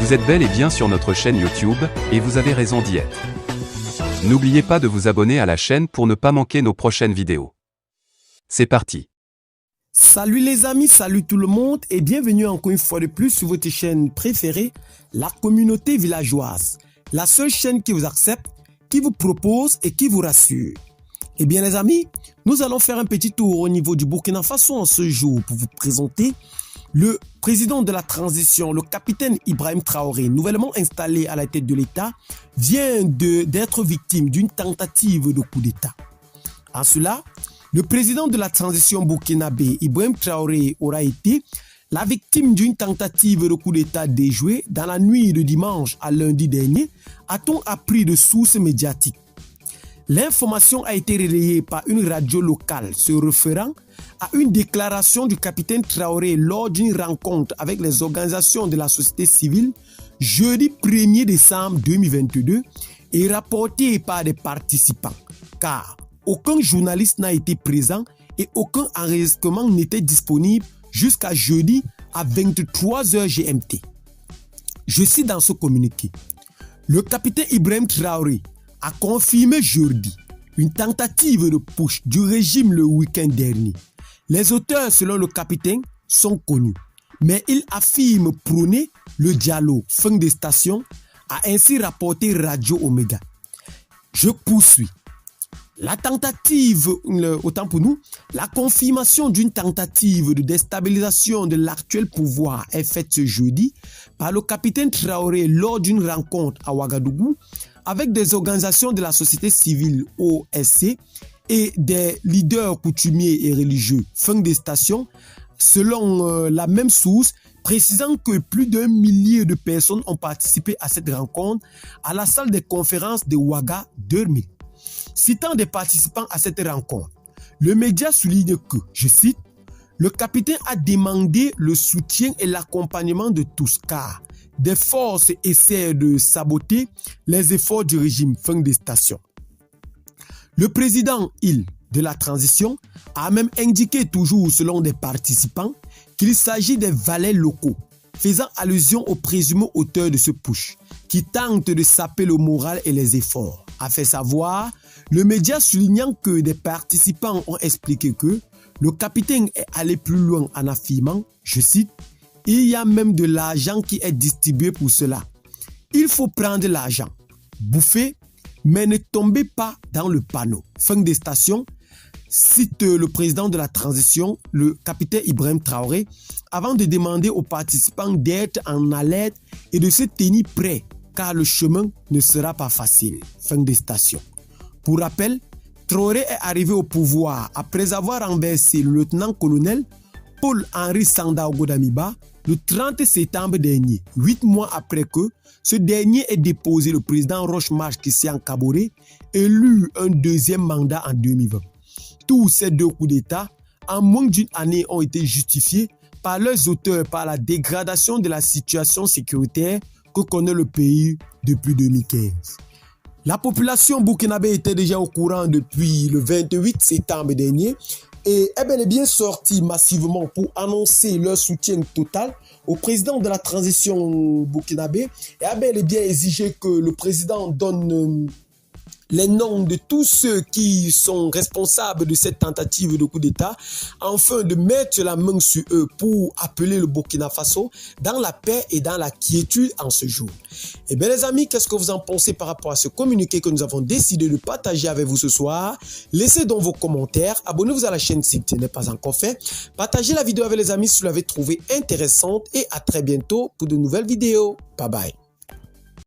Vous êtes bel et bien sur notre chaîne YouTube, et vous avez raison d'y être. N'oubliez pas de vous abonner à la chaîne pour ne pas manquer nos prochaines vidéos. C'est parti. Salut les amis, salut tout le monde et bienvenue encore une fois de plus sur votre chaîne préférée, la communauté villageoise. La seule chaîne qui vous accepte, qui vous propose et qui vous rassure. Eh bien les amis, nous allons faire un petit tour au niveau du Burkina Faso en ce jour pour vous présenter le président de la transition, le capitaine Ibrahim Traoré, nouvellement installé à la tête de l'État, vient d'être victime d'une tentative de coup d'État. En cela, le président de la transition burkinabé, Ibrahim Traoré, aura été la victime d'une tentative de coup d'État déjouée dans la nuit de dimanche à lundi dernier, a-t-on appris de sources médiatiques. L'information a été relayée par une radio locale se référant à une déclaration du capitaine Traoré lors d'une rencontre avec les organisations de la société civile jeudi 1er décembre 2022 et rapportée par des participants, car aucun journaliste n'a été présent et aucun enregistrement n'était disponible jusqu'à jeudi à 23h GMT. Je cite dans ce communiqué: le capitaine Ibrahim Traoré a confirmé jeudi une tentative de putsch du régime le week-end dernier. Les auteurs, selon le capitaine, sont connus, mais il affirme prôner le dialogue. Fin de station, a ainsi rapporté Radio Omega. Je poursuis. La tentative, autant pour nous, la confirmation d'une tentative de déstabilisation de l'actuel pouvoir est faite ce jeudi par le capitaine Traoré lors d'une rencontre à Ouagadougou avec des organisations de la société civile OSC et des leaders coutumiers et religieux. Fin de station, selon la même source, précisant que plus d'1 millier de personnes ont participé à cette rencontre à la salle des conférences de Ouaga 2000. Citant des participants à cette rencontre, le média souligne que, je cite, le capitaine a demandé le soutien et l'accompagnement de tous car des forces essaient de saboter les efforts du régime. Fin de station. Le président de la transition a même indiqué, toujours selon des participants, qu'il s'agit des valets locaux, faisant allusion aux présumés auteurs de ce putsch, qui tentent de saper le moral et les efforts. A fait savoir le média soulignant que des participants ont expliqué que le capitaine est allé plus loin en affirmant, je cite, « Il y a même de l'argent qui est distribué pour cela. Il faut prendre l'argent, bouffer, mais ne tombez pas dans le panneau. » Fin de station, cite le président de la transition, le capitaine Ibrahim Traoré, avant de demander aux participants d'être en alerte et de se tenir prêts, car le chemin ne sera pas facile. Fin de station. Pour rappel, Traoré est arrivé au pouvoir après avoir renversé le lieutenant-colonel Paul-Henri Sandaogo Damiba le 30 septembre dernier, 8 mois après que ce dernier ait déposé le président Roch-Marc Christian Kaboré, élu un deuxième mandat en 2020. Tous ces deux coups d'État, en moins d'une année, ont été justifiés par leurs auteurs par la dégradation de la situation sécuritaire que connaît le pays depuis 2015. La population burkinabé était déjà au courant depuis le 28 septembre dernier et est bel et bien sorti massivement pour annoncer leur soutien total au président de la transition burkinabé et a bel et bien exigé que le président donne les noms de tous ceux qui sont responsables de cette tentative de coup d'État, afin de mettre la main sur eux pour appeler le Burkina Faso dans la paix et dans la quiétude en ce jour. Eh bien les amis, qu'est-ce que vous en pensez par rapport à ce communiqué que nous avons décidé de partager avec vous ce soir? Laissez donc vos commentaires, abonnez-vous à la chaîne si ce n'est pas encore fait, partagez la vidéo avec les amis si vous l'avez trouvée intéressante et à très bientôt pour de nouvelles vidéos. Bye bye.